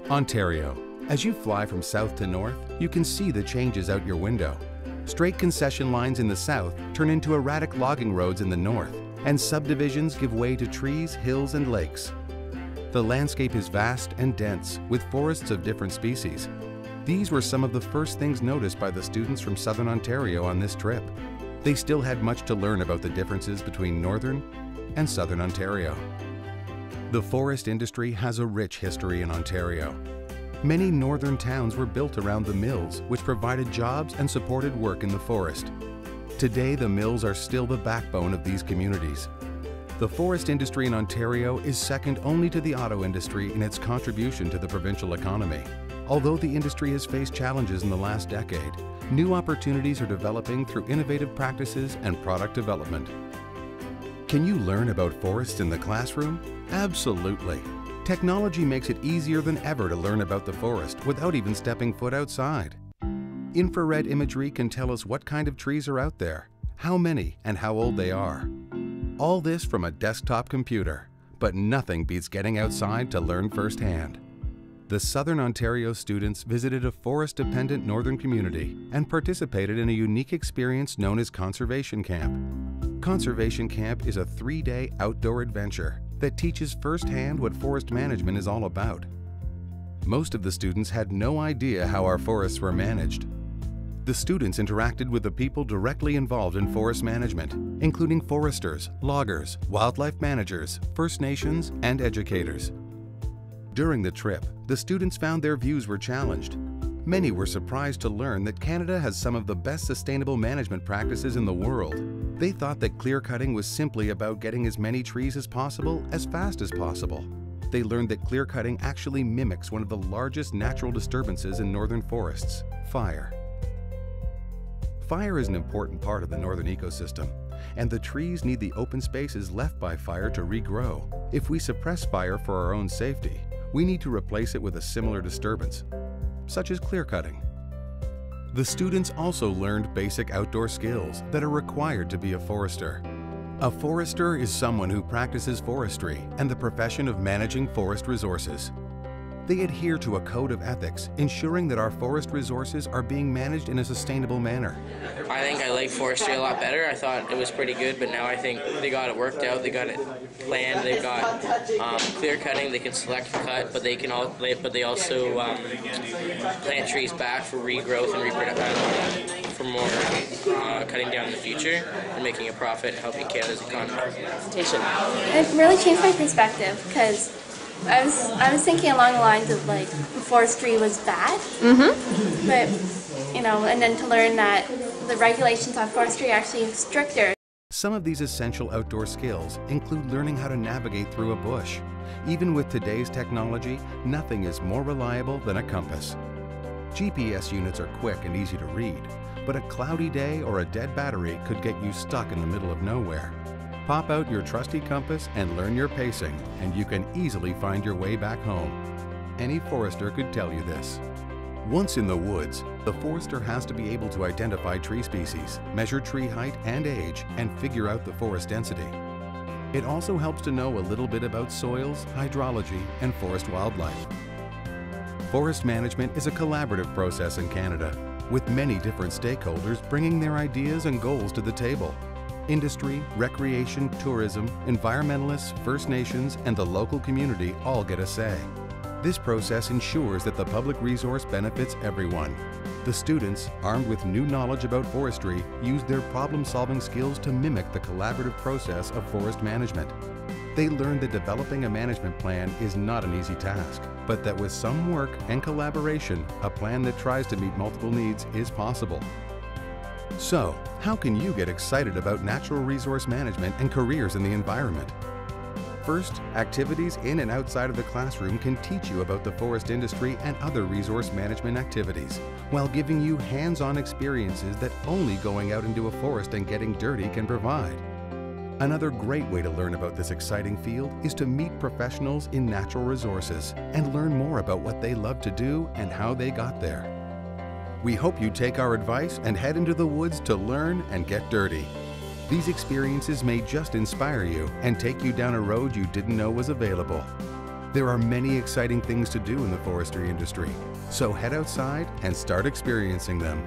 Ontario. As you fly from south to north, you can see the changes out your window. Straight concession lines in the south turn into erratic logging roads in the north, and subdivisions give way to trees, hills, and lakes. The landscape is vast and dense, with forests of different species. These were some of the first things noticed by the students from southern Ontario on this trip. They still had much to learn about the differences between northern and southern Ontario. The forest industry has a rich history in Ontario. Many northern towns were built around the mills, which provided jobs and supported work in the forest. Today, the mills are still the backbone of these communities. The forest industry in Ontario is second only to the auto industry in its contribution to the provincial economy. Although the industry has faced challenges in the last decade, new opportunities are developing through innovative practices and product development. Can you learn about forests in the classroom? Absolutely. Technology makes it easier than ever to learn about the forest without even stepping foot outside. Infrared imagery can tell us what kind of trees are out there, how many, and how old they are. All this from a desktop computer, but nothing beats getting outside to learn firsthand. The Southern Ontario students visited a forest-dependent northern community and participated in a unique experience known as Conservation Camp. Conservation Camp is a 3-day outdoor adventure that teaches firsthand what forest management is all about. Most of the students had no idea how our forests were managed. The students interacted with the people directly involved in forest management, including foresters, loggers, wildlife managers, First Nations, and educators. During the trip, the students found their views were challenged. Many were surprised to learn that Canada has some of the best sustainable management practices in the world. They thought that clear cutting was simply about getting as many trees as possible, as fast as possible. They learned that clear cutting actually mimics one of the largest natural disturbances in northern forests, fire. Fire is an important part of the northern ecosystem, and the trees need the open spaces left by fire to regrow. If we suppress fire for our own safety, we need to replace it with a similar disturbance, such as clear cutting. The students also learned basic outdoor skills that are required to be a forester. A forester is someone who practices forestry and the profession of managing forest resources. They adhere to a code of ethics, ensuring that our forest resources are being managed in a sustainable manner. I think I like forestry a lot better. I thought it was pretty good, but now I think they got it worked out. They got it planned. They've got clear cutting. They can select cut, but they also plant trees back for regrowth and reproduction, for more cutting down in the future and making a profit, helping Canada's economy. It really changed my perspective because I was thinking along the lines of like forestry was bad, but and then to learn that the regulations on forestry are actually stricter. Some of these essential outdoor skills include learning how to navigate through a bush. Even with today's technology, nothing is more reliable than a compass. GPS units are quick and easy to read, but a cloudy day or a dead battery could get you stuck in the middle of nowhere. Pop out your trusty compass and learn your pacing, and you can easily find your way back home. Any forester could tell you this. Once in the woods, the forester has to be able to identify tree species, measure tree height and age, and figure out the forest density. It also helps to know a little bit about soils, hydrology, and forest wildlife. Forest management is a collaborative process in Canada, with many different stakeholders bringing their ideas and goals to the table. Industry, recreation, tourism, environmentalists, First Nations, and the local community all get a say. This process ensures that the public resource benefits everyone. The students, armed with new knowledge about forestry, use their problem-solving skills to mimic the collaborative process of forest management. They learned that developing a management plan is not an easy task, but that with some work and collaboration, a plan that tries to meet multiple needs is possible. So, how can you get excited about natural resource management and careers in the environment? First, activities in and outside of the classroom can teach you about the forest industry and other resource management activities, while giving you hands-on experiences that only going out into a forest and getting dirty can provide. Another great way to learn about this exciting field is to meet professionals in natural resources and learn more about what they love to do and how they got there. We hope you take our advice and head into the woods to learn and get dirty. These experiences may just inspire you and take you down a road you didn't know was available. There are many exciting things to do in the forestry industry, so head outside and start experiencing them.